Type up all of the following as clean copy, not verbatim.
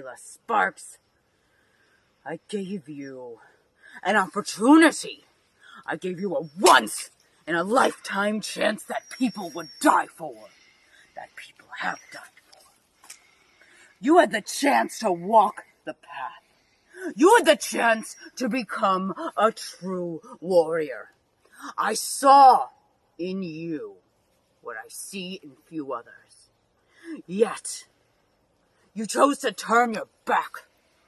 Kayla Sparks. I gave you an opportunity. I gave you a once-in-a-lifetime chance that people would die for. That people have died for. You had the chance to walk the path. You had the chance to become a true warrior. I saw in you what I see in few others. Yet, you chose to turn your back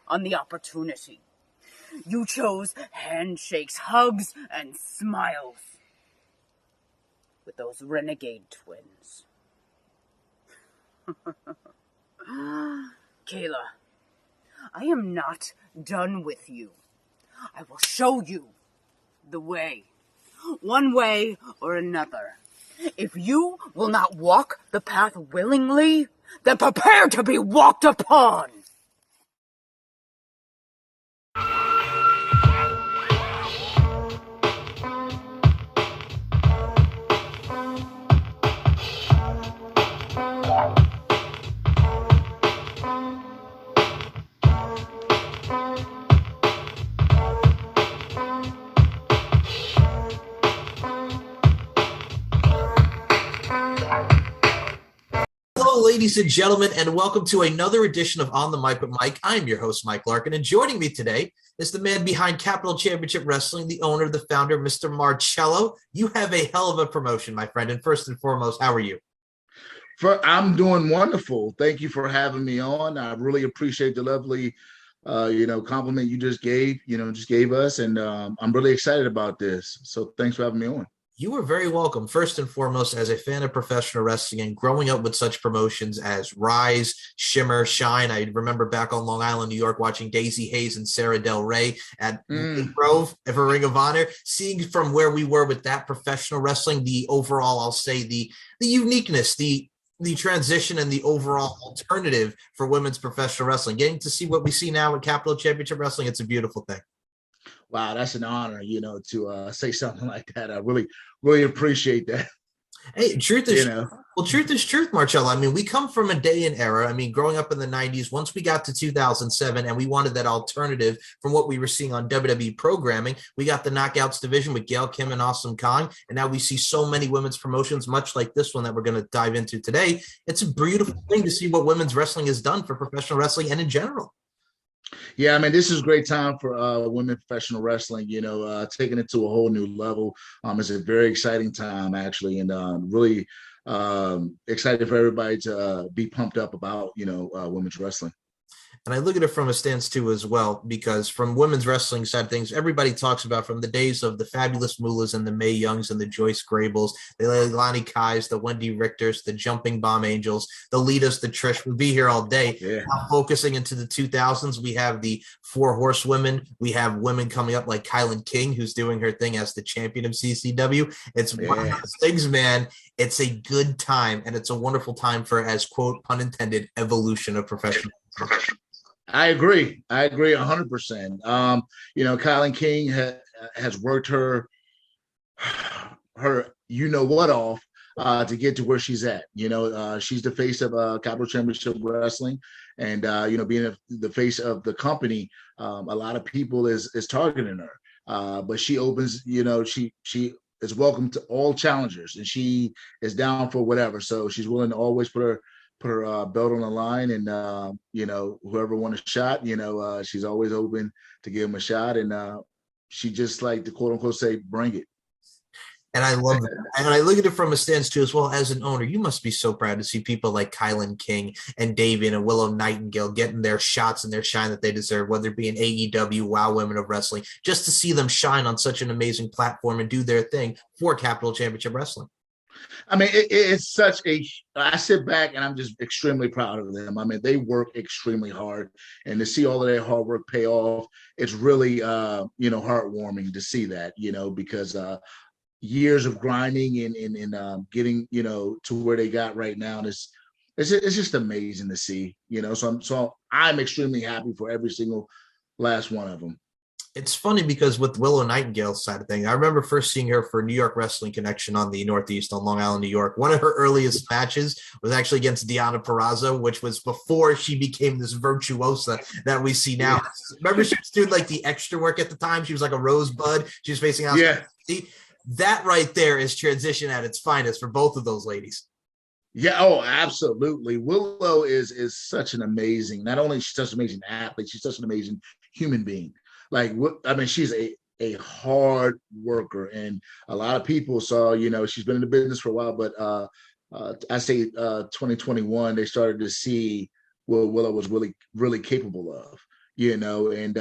on the opportunity. You chose handshakes, hugs, and smiles with those renegade twins. Kayla, I am not done with you. I will show you the way, one way or another. If you will not walk the path willingly, then prepare to be walked upon. Hello, ladies and gentlemen, and welcome to another edition of On the Mic with Mike. I'm your host, Mike Larkin, and joining me today is the man behind Capital Championship Wrestling, the owner, the founder, Mr. Marchello. You have a hell of a promotion, my friend, and first and foremost, how are you? I'm doing wonderful. Thank you for having me on. I really appreciate the lovely, compliment you just gave us, and I'm really excited about this. So thanks for having me on. You are very welcome. First and foremost, as a fan of professional wrestling and growing up with such promotions as Rise, Shimmer, Shine. I remember back on Long Island, New York, watching Daisy Hayes and Sarah Del Rey at Grove for Ring of Honor. Seeing from where we were with that professional wrestling, the overall, I'll say the uniqueness, the transition and the overall alternative for women's professional wrestling. Getting to see what we see now at Capital Championship Wrestling, it's a beautiful thing. Wow, that's an honor, to say something like that. I really appreciate that. Hey, truth is truth, Marchello. I mean, we come from a day and era. I mean, growing up in the 90s, once we got to 2007 and we wanted that alternative from what we were seeing on WWE programming, we got the Knockouts division with Gail Kim and Awesome Kong. And now we see so many women's promotions, much like this one that we're going to dive into today. It's a beautiful thing to see what women's wrestling has done for professional wrestling and in general. Yeah, I mean, this is a great time for women professional wrestling, taking it to a whole new level. It's a very exciting time, actually, and really excited for everybody to be pumped up about, women's wrestling. And I look at it from a stance too as well, because from women's wrestling side of things, everybody talks about from the days of the Fabulous Moolahs and the Mae Youngs and the Joyce Grables, the Leilani Kais, the Wendy Richters, the Jumping Bomb Angels, the Litas, the Trish. We'll be here all day. Yeah. Now, focusing into the 2000s, we have the Four Horsewomen. We have women coming up like Kylan King, who's doing her thing as the champion of CCW. It's one of those things, man. It's a good time, and it's a wonderful time for, as quote, pun intended, evolution of professional. I agree 100%. Kylan King has worked her what off to get to where she's at. She's the face of Capital Championship Wrestling, and being the face of the company, a lot of people is targeting her. But she opens, she is welcome to all challengers, and she is down for whatever. So she's willing to always put her belt on the line, and whoever wants a shot, she's always open to give them a shot, and she just like to quote unquote say, bring it. And I love it. And I look at it from a stance too, as well as an owner. You must be so proud to see people like Kylan King and Davian and Willow Nightingale getting their shots and their shine that they deserve, whether it be in AEW, WOW Women of Wrestling, just to see them shine on such an amazing platform and do their thing for Capital Championship Wrestling. I mean, it's I sit back and I'm just extremely proud of them. I mean, they work extremely hard, and to see all of their hard work pay off, it's really, heartwarming to see that, because years of grinding and getting, to where they got right now. And it's just amazing to see, so I'm extremely happy for every single last one of them. It's funny because with Willow Nightingale's side of things, I remember first seeing her for New York Wrestling Connection on the Northeast on Long Island, New York. One of her earliest matches was actually against Deonna Purrazzo, which was before she became this virtuosa that we see now. Yeah. Remember, she was doing like the extra work at the time. She was like a rosebud. She was facing out. Yeah. That right there is transition at its finest for both of those ladies. Yeah, oh, absolutely. Willow is such an amazing, not only she's such an amazing athlete, she's such an amazing human being. Like, I mean, she's a hard worker, and a lot of people saw, she's been in the business for a while, but I say 2021, they started to see what Willow was really, really capable of, and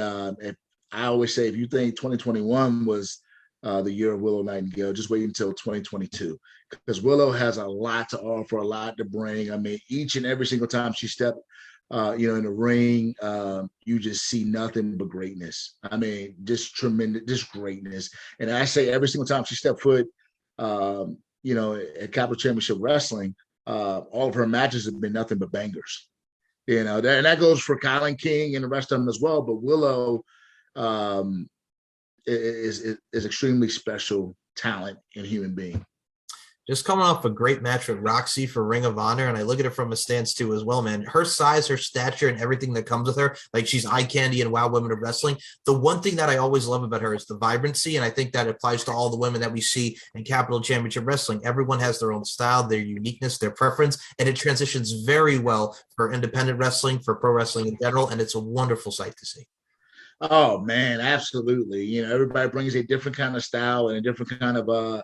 I always say, if you think 2021 was the year of Willow Nightingale, just wait until 2022, because Willow has a lot to offer, a lot to bring. I mean, each and every single time she stepped in the ring, you just see nothing but greatness. I mean, just tremendous, just greatness. And I say every single time she stepped foot, at Capital Championship Wrestling, all of her matches have been nothing but bangers. And that goes for Kylan King and the rest of them as well. But Willow is extremely special talent and human being. Just coming off a great match with Roxy for Ring of Honor, and I look at it from a stance too as well, man. Her size, her stature, and everything that comes with her, like she's eye candy and Wow Women of Wrestling. The one thing that I always love about her is the vibrancy, and I think that applies to all the women that we see in Capital Championship Wrestling. Everyone has their own style, their uniqueness, their preference, and it transitions very well for independent wrestling, for pro wrestling in general, and it's a wonderful sight to see. Oh, man, absolutely. Everybody brings a different kind of style and a different kind of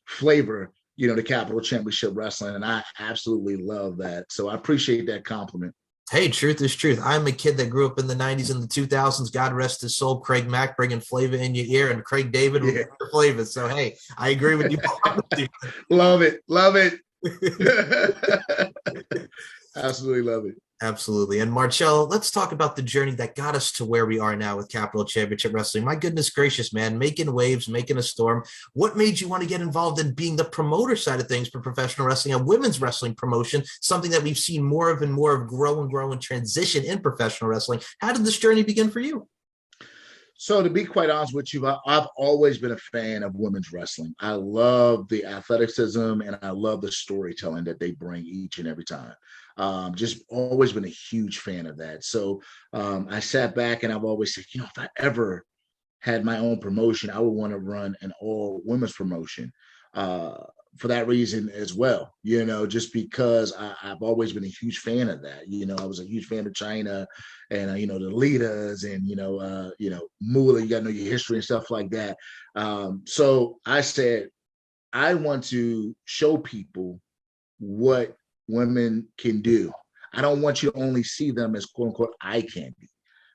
flavor, the Capital Championship Wrestling, and I absolutely love that. So I appreciate that compliment. Hey, truth is truth. I'm a kid that grew up in the 90s and the 2000s. God rest his soul. Craig Mack bringing flavor in your ear, and Craig David with flavor. So, hey, I agree with you. Love it. Love it. Absolutely love it. Absolutely. And Marchello, let's talk about the journey that got us to where we are now with Capital Championship Wrestling. My goodness gracious, man, making waves, making a storm. What made you want to get involved in being the promoter side of things for professional wrestling, a women's wrestling promotion, something that we've seen more of grow and transition in professional wrestling? How did this journey begin for you? So to be quite honest with you, I've always been a fan of women's wrestling. I love the athleticism and I love the storytelling that they bring each and every time. Just always been a huge fan of that. So I sat back and I've always said, if I ever had my own promotion, I would want to run an all women's promotion for that reason as well, just because I've always been a huge fan of that. I was a huge fan of China and, the Litas and, Moolah, you got to know your history and stuff like that. So I said, I want to show people what women can do. I don't want you to only see them as quote unquote eye candy,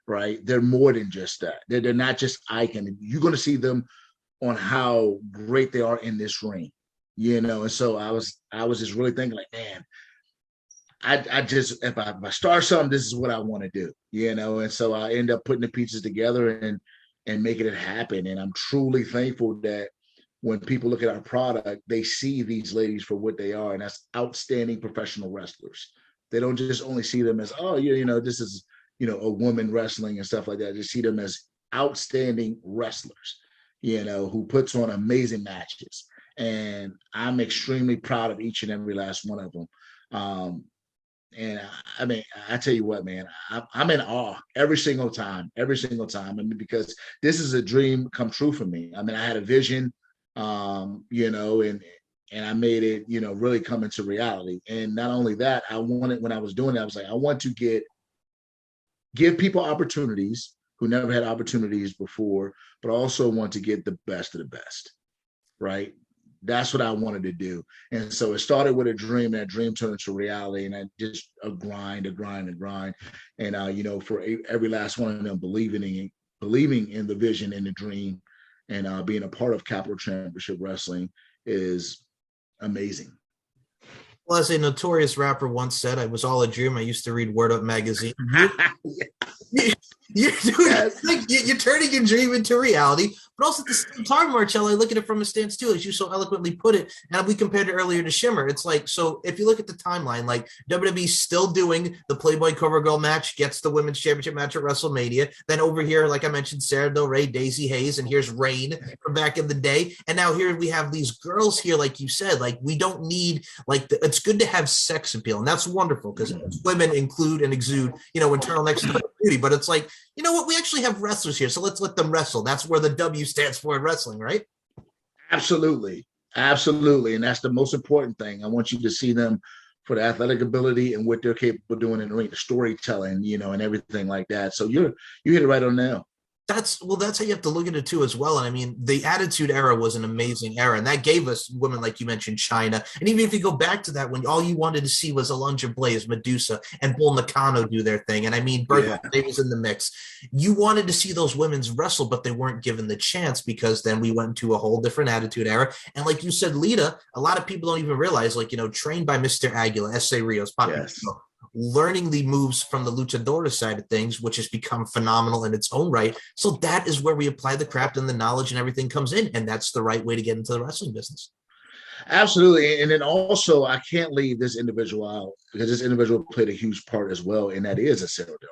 right? They're more than just that. They're not just eye candy. You're going to see them on how great they are in this ring, And so I was just really thinking like, man, I just, if I start something, this is what I want to do, And so I end up putting the pieces together and making it happen. And I'm truly thankful that when people look at our product, they see these ladies for what they are, and that's outstanding professional wrestlers. They don't just only see them as, this is, a woman wrestling and stuff like that. They see them as outstanding wrestlers, who puts on amazing matches. And I'm extremely proud of each and every last one of them. And I mean, I tell you what, man, I'm in awe every single time. I mean, because this is a dream come true for me. I mean, I had a vision, and I made it, really come into reality. And not only that, I wanted, when I was doing it, I was like, I want to give people opportunities who never had opportunities before, but also want to get the best of the best, right? That's what I wanted to do. And so it started with a dream, and that dream turned into reality, and I just a grind. And, for every last one of them believing in the vision and the dream, and being a part of Capital Championship Wrestling is amazing. Well, as a notorious rapper once said, I was all a dream. I used to read Word Up magazine. You're doing like you're turning your dream into reality, but also at the same time, Marchello, I look at it from a stance too, as you so eloquently put it. And we compared it earlier to Shimmer. It's like, so if you look at the timeline, like WWE's still doing the Playboy CoverGirl match, gets the women's championship match at WrestleMania. Then over here, like I mentioned, Sarah Del Rey, Daisy Hayes, and here's Rain from back in the day. And now here we have these girls here, like you said, like we don't need like it's good to have sex appeal, and that's wonderful because women include and exude, internal next to beauty. But it's like, you know what? We actually have wrestlers here, so let's let them wrestle. That's where the W stands for in wrestling, right? Absolutely. Absolutely. And that's the most important thing. I want you to see them for the athletic ability and what they're capable of doing in the ring, the storytelling, and everything like that. So you hit it right on now. That's how you have to look at it too as well. And I mean, the Attitude Era was an amazing era, and that gave us women like you mentioned, China. And even if you go back to that, when all you wanted to see was Alundra Blaze, Medusa, and Bull Nakano do their thing, and I mean, Bertha was in the mix. You wanted to see those women's wrestle, but they weren't given the chance because then we went to a whole different Attitude Era. And like you said, Lita, a lot of people don't even realize, like, trained by Mr. Aguila, S.A. Rios, learning the moves from the luchadora side of things, which has become phenomenal in its own right. So that is where we apply the craft and the knowledge and everything comes in. And that's the right way to get into the wrestling business. Absolutely. And then also, I can't leave this individual out because this individual played a huge part as well. And that is a Sarah Del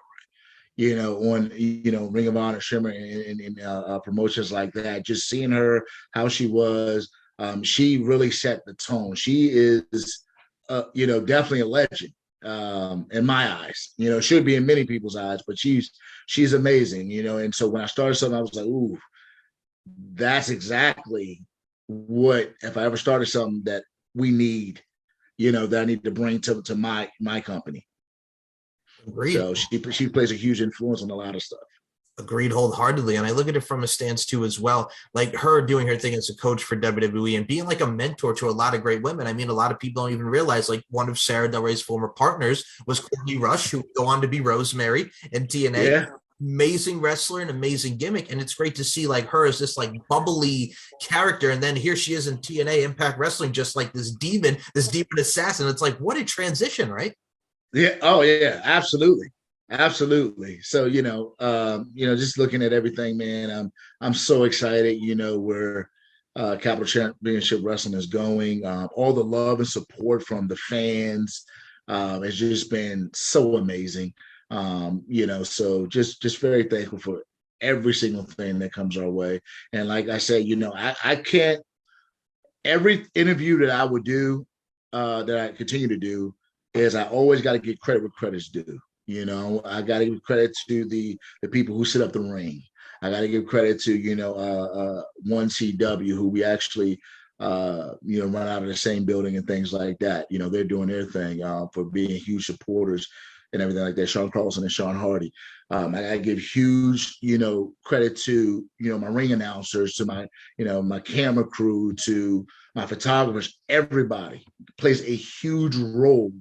Rey. On, Ring of Honor, Shimmer, and promotions like that, just seeing her, how she was, she really set the tone. She is, definitely a legend. In my eyes, should be in many people's eyes, but she's amazing, and so when I started something, I was like, ooh, that's exactly what, if I ever started something that we need, that I need to bring to my company. Agreed. So she plays a huge influence on a lot of stuff. Agreed wholeheartedly. And I look at it from a stance too as well, like her doing her thing as a coach for WWE and being like a mentor to a lot of great women. I mean, a lot of people don't even realize, like, one of Sarah Del Rey's former partners was Courtney Rush, who would go on to be Rosemary in TNA. Yeah. Amazing wrestler and amazing gimmick. And it's great to see like her as this like bubbly character. And then here she is in TNA Impact Wrestling, just like this demon assassin. It's like, what a transition, right? Yeah. Oh yeah, absolutely. Absolutely. So, just looking at everything, man, I'm so excited, where Capital Championship Wrestling is going. All the love and support from the fans has just been so amazing. So just very thankful for every single thing that comes our way. And like I said, I can't, every interview that I would do, that I continue to do, is I always got to give credit where credit's due. I got to give credit to the people who set up the ring. I got to give credit to, 1CW, who we actually, run out of the same building and things like that. They're doing their thing for being huge supporters and everything like that. Sean Carlson and Sean Hardy. I got to give huge, credit to, my ring announcers, to my, my camera crew, to my photographers. Everybody plays a huge role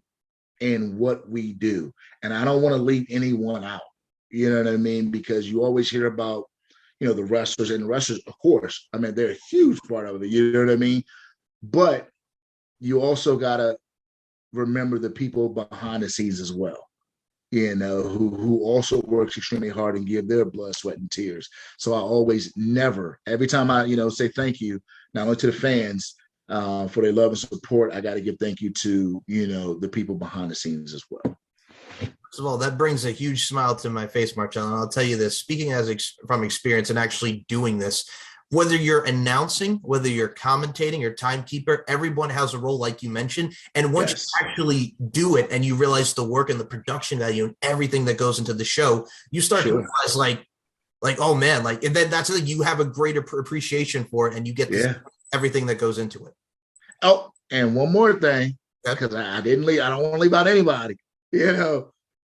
in what we do. And I don't want to leave anyone out. You know what I mean? Because you always hear about, the wrestlers, and the wrestlers, of course, I mean, they're a huge part of it. You know what I mean? But you also got to remember the people behind the scenes as well, who also works extremely hard and give their blood, sweat, and tears. So I always every time I, say thank you, not only to the fans, for their love and support, I got to give thank you to, the people behind the scenes as well. First of all, that brings a huge smile to my face, Marchello. And I'll tell you this, speaking from experience and actually doing this, whether you're announcing, whether you're commentating or timekeeper, everyone has a role, like you mentioned. And once you actually do it and you realize the work and the production value and everything that goes into the show, you start to realize like, oh man, and then that's like you have a greater appreciation for it, and you get everything that goes into it. Oh, and one more thing, because I didn't leave, I don't want to leave out anybody.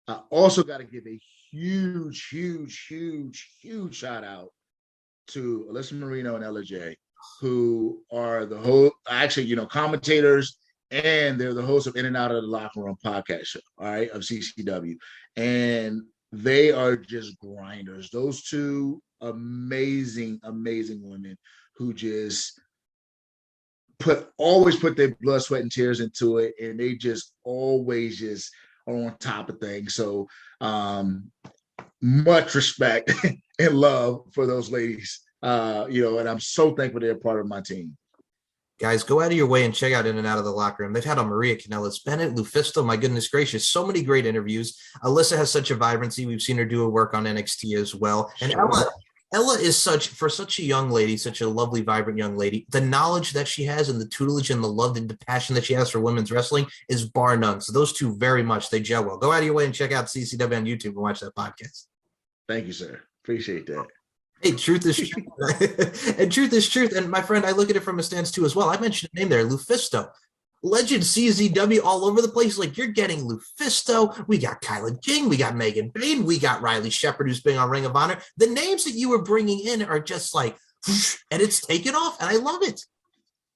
I also got to give a huge, huge, huge, huge shout out to Alyssa Marino and Ella J, who are the whole, actually, commentators, and they're the hosts of In and Out of the Locker Room podcast show, all right, of CCW. And they are just grinders. Those two amazing, amazing women who just always put their blood, sweat, and tears into it, and they just always just are on top of things. So much respect and love for those ladies. And I'm so thankful they're part of my team. Guys, go out of your way and check out In and Out of the Locker Room. They've had on Maria Kanellis, Bennett, Lufisto. My goodness gracious, so many great interviews. Alyssa has such a vibrancy. We've seen her do her work on NXT as well. And Ella is for such a young lady, such a lovely, vibrant young lady. The knowledge that she has and the tutelage and the love and the passion that she has for women's wrestling is bar none. So those two very much, they gel well. Go out of your way and check out CCW on YouTube and watch that podcast. Thank you, sir. Appreciate that. Hey, truth is truth. And truth is truth. And my friend, I look at it from a stance too as well. I mentioned a name there, Lufisto. Legend CZW all over the place. Like, you're getting Lufisto. We got Kylan King. We got Megan Bain. We got Riley Shepard, who's been on Ring of Honor. The names that you were bringing in are just like, and it's taken off, and I love it.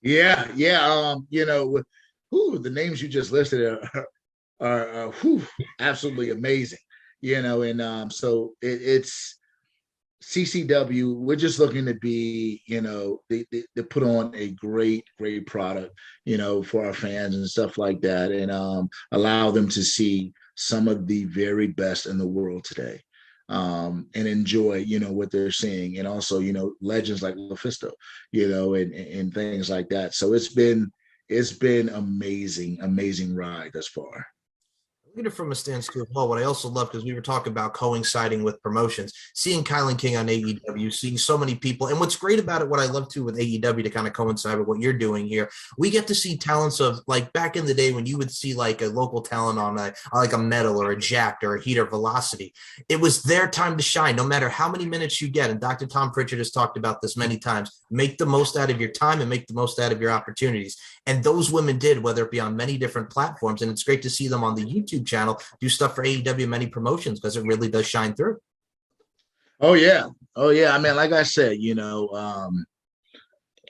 Yeah. The names you just listed are absolutely amazing. So it's CCW. We're just looking to be, they put on a great product, for our fans and stuff like that, and allow them to see some of the very best in the world today, and enjoy, what they're seeing, and also, legends like Lufisto, and things like that. So it's been amazing ride thus far. Look at it from a stance too as well. What I also love, because we were talking about coinciding with promotions, seeing Kylan King on AEW, seeing so many people. And what's great about it, what I love too with AEW to kind of coincide with what you're doing here, we get to see talents of, like, back in the day when you would see like a local talent on a Metal or a Jacked or a Heat or Velocity. It was their time to shine, no matter how many minutes you get. And Dr. Tom Pritchard has talked about this many times. Make the most out of your time and make the most out of your opportunities. And those women did, whether it be on many different platforms. And it's great to see them on the YouTube channel do stuff for AEW, many promotions, because it really does shine through. Oh yeah. I mean, like I said,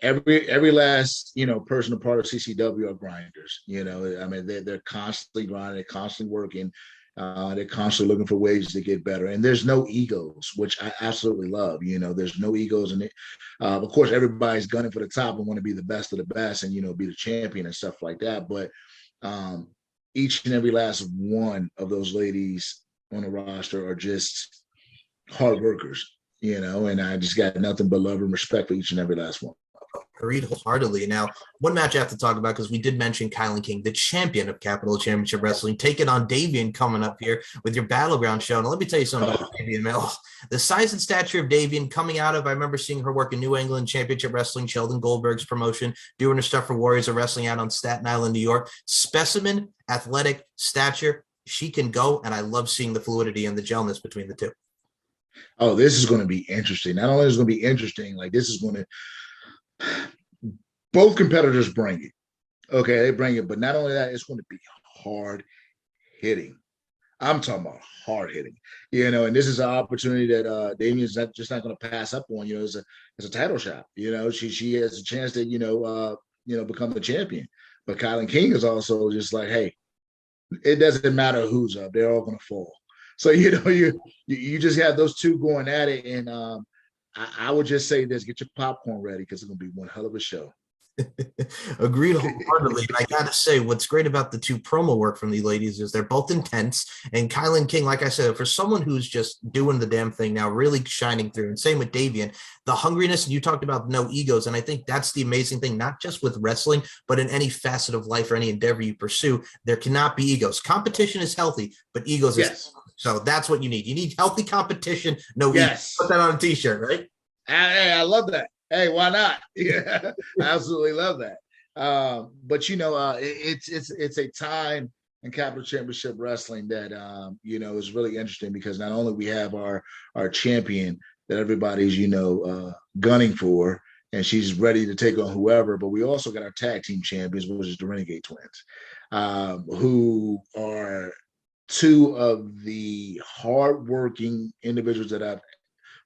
every last, person a part of CCW are grinders. I mean, they're constantly grinding, they're constantly working, they're constantly looking for ways to get better. And there's no egos, which I absolutely love. There's no egos in it. Of course, everybody's gunning for the top and want to be the best of the best and, be the champion and stuff like that. But each and every last one of those ladies on the roster are just hard workers, and I just got nothing but love and respect for each and every last one. Agreed wholeheartedly. Now, one match I have to talk about, because we did mention Kylan King, the champion of Capital Championship Wrestling, taking on Davian coming up here with your Battleground show. Now, let me tell you something about Davian Mill. The size and stature of Davian coming out of, I remember seeing her work in New England Championship Wrestling, Sheldon Goldberg's promotion, doing her stuff for Warriors of Wrestling out on Staten Island, New York. Specimen, athletic, stature. She can go, and I love seeing the fluidity and the gelness between the two. Oh, this is going to be interesting. Not only is it going to be interesting, like, this is going to, both competitors bring it. Okay, they bring it, but not only that, it's going to be hard hitting. I'm talking about hard hitting, and this is an opportunity that Damien's not going to pass up on, as a title shot. She has a chance to, become the champion. But Kylan King is also just like, hey, it doesn't matter who's up, they're all going to fall. So, you just have those two going at it. And I would just say this, get your popcorn ready, because it's going to be one hell of a show. Agreed wholeheartedly. And I gotta say, what's great about the two promo work from the ladies is they're both intense. And Kylan King, like I said, for someone who's just doing the damn thing now, really shining through. And same with Davian, the hungriness. And you talked about no egos, and I think that's the amazing thing, not just with wrestling, but in any facet of life or any endeavor you pursue. There cannot be egos. Competition is healthy, but egos is. So that's what you need. You need healthy competition. No egos. Put that on a t-shirt, right? Hey, I love that. Hey, why not? Yeah, I absolutely love that. But it's a time in Capital Championship Wrestling that is really interesting, because not only we have our champion that everybody's gunning for, and she's ready to take on whoever, but we also got our tag team champions, which is the Renegade Twins, who are two of the hardworking individuals that I've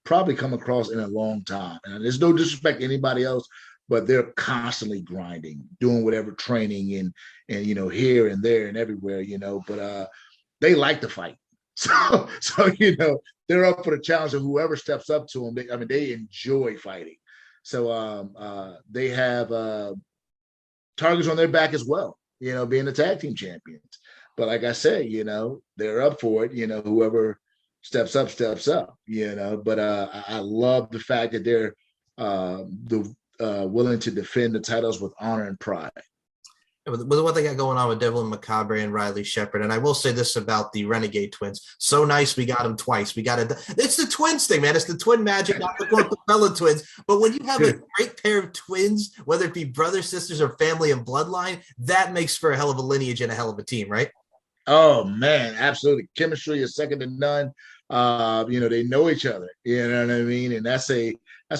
probably come across in a long time. And there's no disrespect to anybody else, but they're constantly grinding, doing whatever training and here and there and everywhere, but they like to fight. So they're up for the challenge of whoever steps up to them. They enjoy fighting. So they have targets on their back as well, being the tag team champions. But like I say, they're up for it, whoever steps up, steps up. But I love the fact that they're willing to defend the titles with honor and pride. With what they got going on with Devlin Macabre and Riley Shepard. And I will say this about the Renegade twins. So nice we got them twice. It's the twins thing, man. It's the twin magic, not the Capella twins. But when you have a great pair of twins, whether it be brothers, sisters, or family and bloodline, that makes for a hell of a lineage and a hell of a team, right? Oh, man, absolutely. Chemistry is second to none. They know each other. You know what I mean? And that's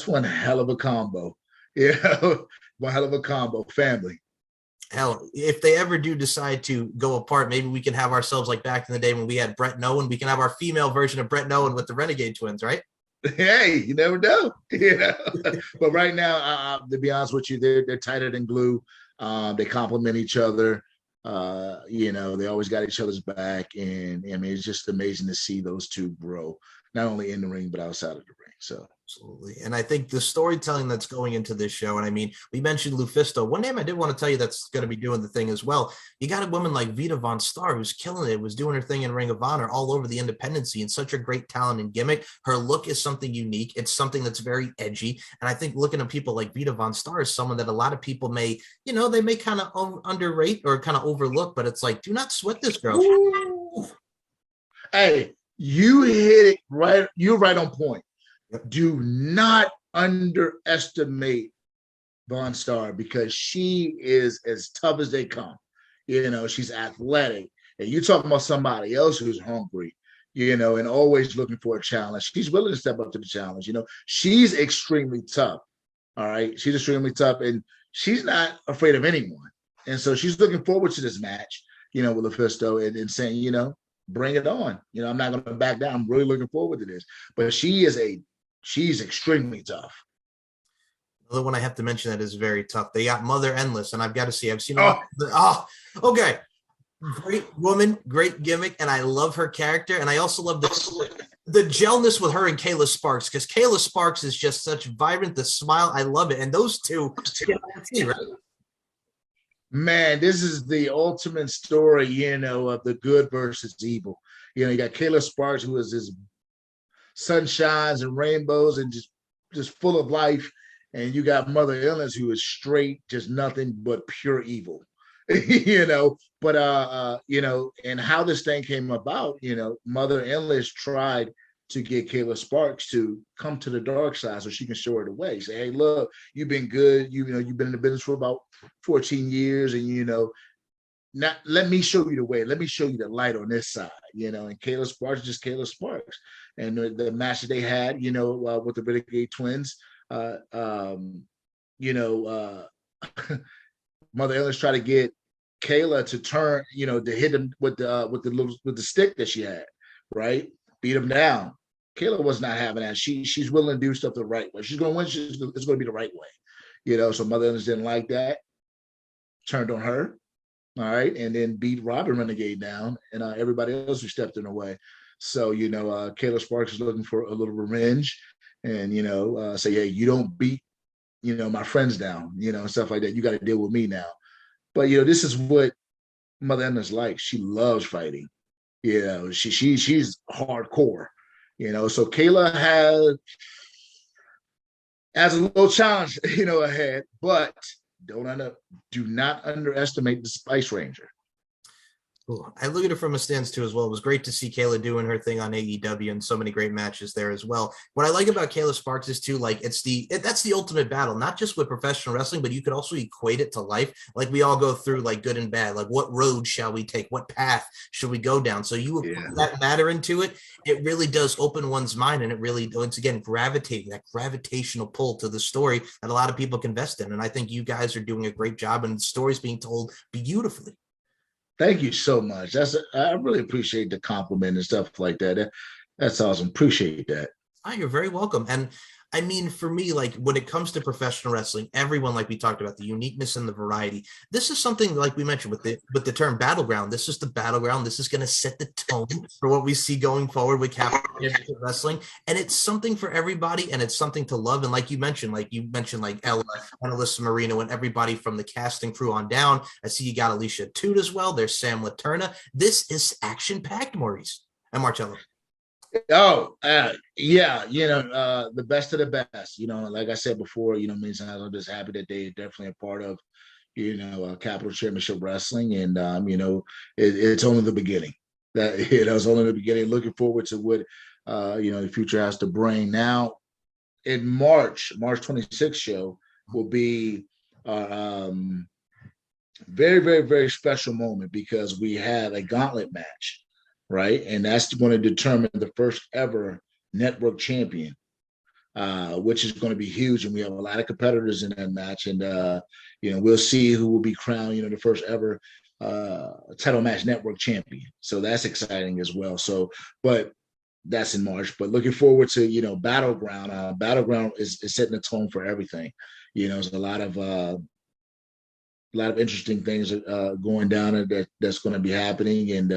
one hell of a combo. One hell of a combo. Family. Hell, if they ever do decide to go apart, maybe we can have ourselves like back in the day when we had Brett and Owen. We can have our female version of Brett and Owen with the Renegade twins, right? Hey, you never know. But right now, to be honest with you, they're tighter than glue. They complement each other. They always got each other's back, and I mean, it's just amazing to see those two grow, not only in the ring but outside of the ring. So absolutely. And I think the storytelling that's going into this show, and I mean, we mentioned Lufisto. One name I did want to tell you that's going to be doing the thing as well. You got a woman like Vita Von Starr who's killing it, was doing her thing in Ring of Honor all over the independent scene. Such a great talent and gimmick. Her look is something unique. It's something that's very edgy. And I think looking at people like Vita Von Starr is someone that a lot of people may, they may kind of underrate or kind of overlook, but it's like, do not sweat this girl. Ooh. Hey, you hit it right. You're right on point. Do not underestimate Von Starr because she is as tough as they come. She's athletic. And you're talking about somebody else who's hungry, and always looking for a challenge. She's willing to step up to the challenge. She's extremely tough. All right. She's extremely tough and she's not afraid of anyone. And so she's looking forward to this match, with Lufisto and saying, bring it on. I'm not going to back down. I'm really looking forward to this. But she's extremely tough. Another one I have to mention that is very tough. They got Mother Endless, and I've seen her. Okay. Great woman, great gimmick, and I love her character. And I also love the gelness with her and Kayla Sparks, because Kayla Sparks is just such vibrant, the smile. I love it. And those two, right? Man, this is the ultimate story, of the good versus evil. You got Kayla Sparks, who is this sunshines and rainbows and just full of life. And you got Mother Illness, who is straight, just nothing but pure evil, but, and how this thing came about, Mother Illness tried to get Kayla Sparks to come to the dark side so she can show her the way. Say, hey, look, you've been good. You've been in the business for about 14 years and, not let me show you the way. Let me show you the light on this side, and Kayla Sparks is just Kayla Sparks. And the match that they had, with the Renegade twins, Mother Illness tried to get Kayla to turn, to hit him with the stick that she had, right? Beat him down. Kayla was not having that. She's willing to do stuff the right way. She's going to win. It's going to be the right way, So Mother Illness didn't like that. Turned on her, all right, and then beat Robin Renegade down, and everybody else who stepped in the way. So Kayla Sparks is looking for a little revenge, and say, hey, you don't beat my friends down, and stuff like that. You got to deal with me now. But this is what Mother Illness likes. She loves fighting. She's hardcore. So Kayla has a little challenge, ahead, but do not underestimate the Spice Ranger. Cool. I look at it from a stance too as well. It was great to see Kayla doing her thing on AEW and so many great matches there as well. What I like about Kayla Sparks is too, like that's the ultimate battle, not just with professional wrestling, but you could also equate it to life. Like we all go through like good and bad, like what road shall we take? What path should we go down? So you would put that matter into it. It really does open one's mind, and it really, once again, that gravitational pull to the story that a lot of people can invest in. And I think you guys are doing a great job, and the story's being told beautifully. Thank you so much. I really appreciate the compliment and stuff like that. That's awesome. Appreciate that. Oh, you're very welcome. And I mean, for me, like when it comes to professional wrestling, everyone, like we talked about, the uniqueness and the variety. This is something like we mentioned with the term battleground. This is the battleground. This is going to set the tone for what we see going forward with Championship Wrestling. And it's something for everybody, and it's something to love. And like you mentioned like Ella and Alyssa Marino and everybody from the casting crew on down. I see you got Alicia Toot as well. There's Sam Laterna. This is action-packed, Maurice and Marchello. Oh, yeah, the best of the best. Like I said before, many times I'm just happy that they're definitely a part of, Capital Championship Wrestling, and it's only the beginning. That it's only the beginning. Looking forward to what the future has to bring. Now, in March 26th show will be very, very, very special moment because we have a gauntlet match, right? And that's going to determine the first ever network champion, which is going to be huge. And we have a lot of competitors in that match. And, we'll see who will be crowned, the first ever title match network champion. So that's exciting as well. So, but that's in March. But looking forward to, Battleground. Battleground is setting the tone for everything. There's a lot of interesting things going down that's going to be happening, and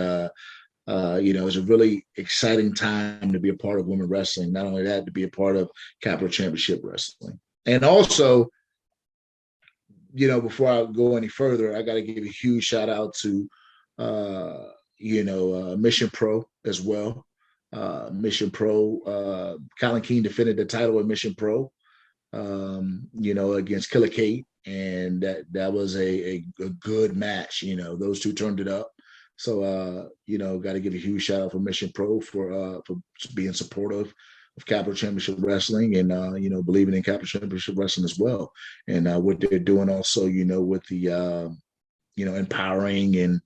it's a really exciting time to be a part of women wrestling. Not only that, to be a part of Capital Championship Wrestling, and also, before I go any further, I got to give a huge shout out to Mission Pro as well. Mission Pro, Colin Keane defended the title of Mission Pro, against Killer Kate, and that was a good match. Those two turned it up. So got to give a huge shout out for Mission Pro for being supportive of Capital Championship Wrestling, and believing in Capital Championship Wrestling as well, and what they're doing also, with the empowering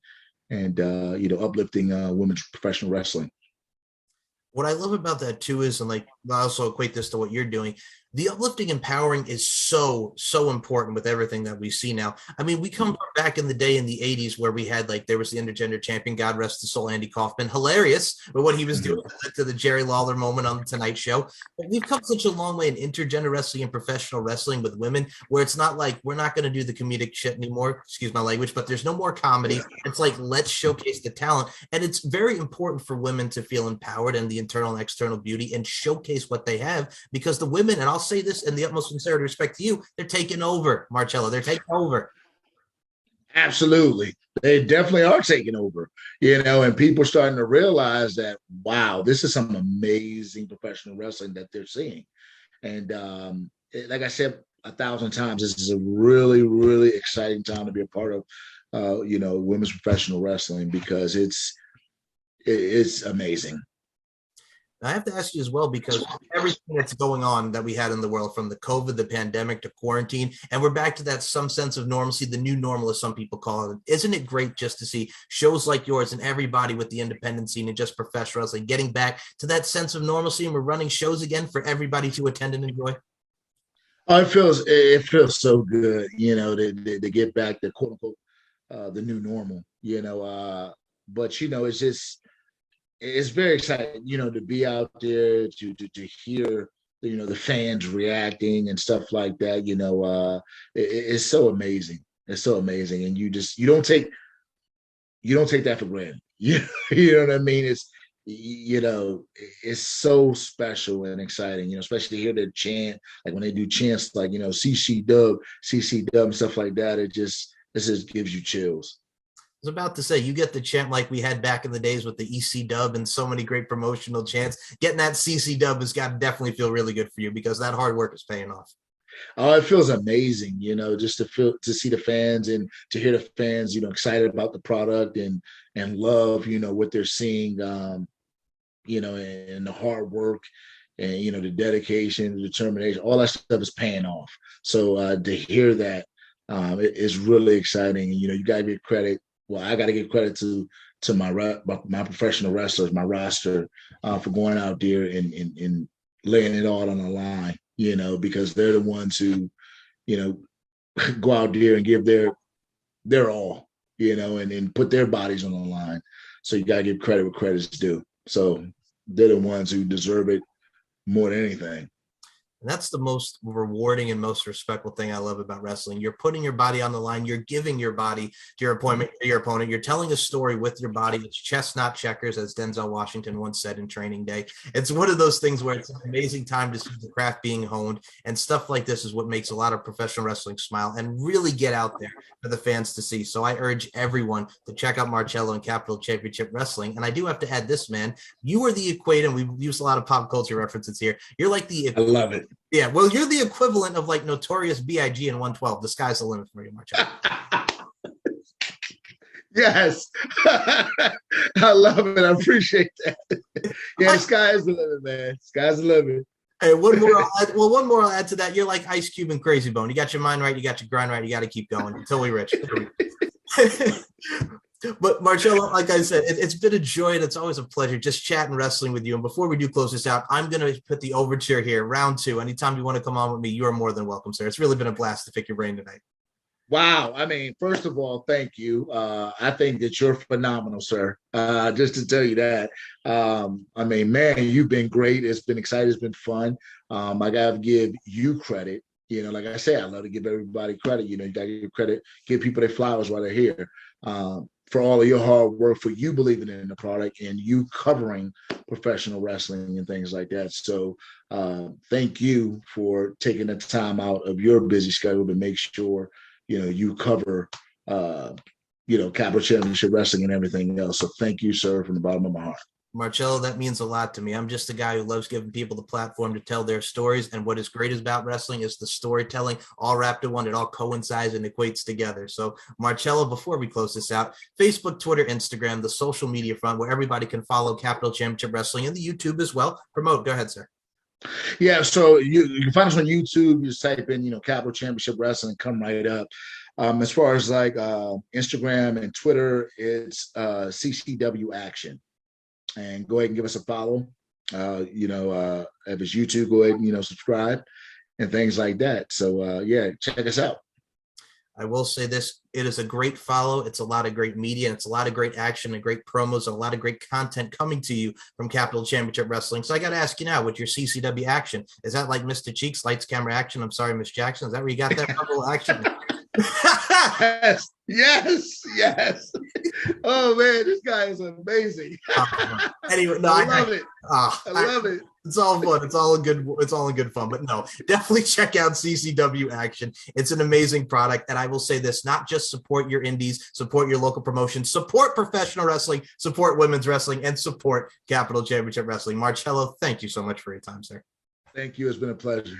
and uplifting women's professional wrestling. What I love about that too is, and like I also equate this to what you're doing, the uplifting, empowering is so important with everything that we see now. I mean, we come from back in the day in the 80s where we had, like, there was the intergender champion, God rest his soul, Andy Kaufman, hilarious, but what he was doing to the Jerry Lawler moment on the Tonight Show. But we've come such a long way in intergender wrestling and professional wrestling with women, where it's not like we're not going to do the comedic shit anymore, excuse my language, but there's no more comedy. It's like, let's showcase the talent. And it's very important for women to feel empowered and the internal and external beauty and showcase what they have, because the women, and I'll say this in the utmost sincerity respect to you, they're taking over, Marchello. They're taking over. Absolutely. They definitely are taking over, and people are starting to realize that, wow, this is some amazing professional wrestling that they're seeing. And like I said 1,000 times, this is a really, really exciting time to be a part of, women's professional wrestling, because it's amazing. I have to ask you as well, because everything that's going on that we had in the world, from the COVID, the pandemic, to quarantine, and we're back to that some sense of normalcy, the new normal, as some people call it. Isn't it great just to see shows like yours and everybody with the independent scene and just professional wrestling getting back to that sense of normalcy, and we're running shows again for everybody to attend and enjoy? Oh, it feels so good, to get back to quote unquote the new normal, but it's very exciting, to be out there, to hear, the fans reacting and stuff like that. It's so amazing. It's so amazing, and you don't take that for granted. You know what I mean? It's so special and exciting. Especially to hear the chant, like when they do chants like CC Dub, and stuff like that. It just gives you chills. Was about to say, you get the chant like we had back in the days with the EC dub and so many great promotional chants. Getting that CC dub has got to definitely feel really good for you, because that hard work is paying off. Oh, it feels amazing, just to see the fans and to hear the fans, excited about the product and love, what they're seeing, and the hard work and the dedication, the determination, all that stuff is paying off. So to hear that, it is really exciting. And you gotta give credit. Well, I got to give credit to my professional wrestlers, my roster, for going out there and laying it all on the line, because they're the ones who, go out there and give their all, and put their bodies on the line. So you got to give credit where credit's due. So they're the ones who deserve it more than anything. And that's the most rewarding and most respectful thing I love about wrestling. You're putting your body on the line. You're giving your body to your opponent. You're telling a story with your body. It's chess, not checkers, as Denzel Washington once said in Training Day. It's one of those things where it's an amazing time to see the craft being honed. And stuff like this is what makes a lot of professional wrestling smile and really get out there for the fans to see. So I urge everyone to check out Marchello and Capital Championship Wrestling. And I do have to add this, man. You are the equator. We've used a lot of pop culture references here. You're like the I love it. Yeah, well, you're the equivalent of like Notorious B.I.G. in 112. The sky's the limit for you, Marchello. Yes. I love it. I appreciate that. Yeah, the sky is the limit, man. Sky's the limit. Hey, one more I'll add to that. You're like Ice Cube and Crazy Bone. You got your mind right, you got your grind right, you got to keep going until we rich. But Marchello, like I said, it's been a joy and it's always a pleasure just chatting wrestling with you. And before we do close this out, I'm going to put the overture here, round 2. Anytime you want to come on with me, you are more than welcome, sir. It's really been a blast to pick your brain tonight. Wow. I mean, first of all, thank you. I think that you're phenomenal, sir. Just to tell you that. I mean, man, you've been great. It's been exciting. It's been fun. I got to give you credit. You know, like I said, I love to give everybody credit. You know, you got to give credit, give people their flowers while they're here. For all of your hard work, for you believing in the product and you covering professional wrestling and things like that. So thank you for taking the time out of your busy schedule to make sure, you know, you cover, you know, Capital Championship Wrestling and everything else. So thank you, sir, from the bottom of my heart. Marchello, that means a lot to me. I'm just a guy who loves giving people the platform to tell their stories. And what is great about wrestling is the storytelling all wrapped in one. It all coincides and equates together. So Marchello, before we close this out, Facebook, Twitter, Instagram, the social media front where everybody can follow Capital Championship Wrestling and the YouTube as well. Promote. Go ahead, sir. Yeah, so you can find us on YouTube. You just type in, you know, Capital Championship Wrestling, come right up. As far as like Instagram and Twitter, it's CCW Action. And go ahead and give us a follow. You know, if it's YouTube, go ahead and, you know, subscribe and things like that. So, yeah, check us out. I will say this, it is a great follow. It's a lot of great media, and it's a lot of great action and great promos and a lot of great content coming to you from Capital Championship Wrestling. So I got to ask you now, with your CCW Action, is that like Mr. Cheeks, Lights, Camera, Action? I'm sorry, Miss Jackson. Is that where you got that purple action? Yes. Oh man, this guy is amazing. Anyway, no, I love it. I love it. It's all fun. It's all in good fun. But no, definitely check out CCW Action. It's an amazing product. And I will say this, not just support your indies, support your local promotions, support professional wrestling, support women's wrestling, and support Capital Championship Wrestling. Marchello, thank you so much for your time, sir. Thank you. It's been a pleasure.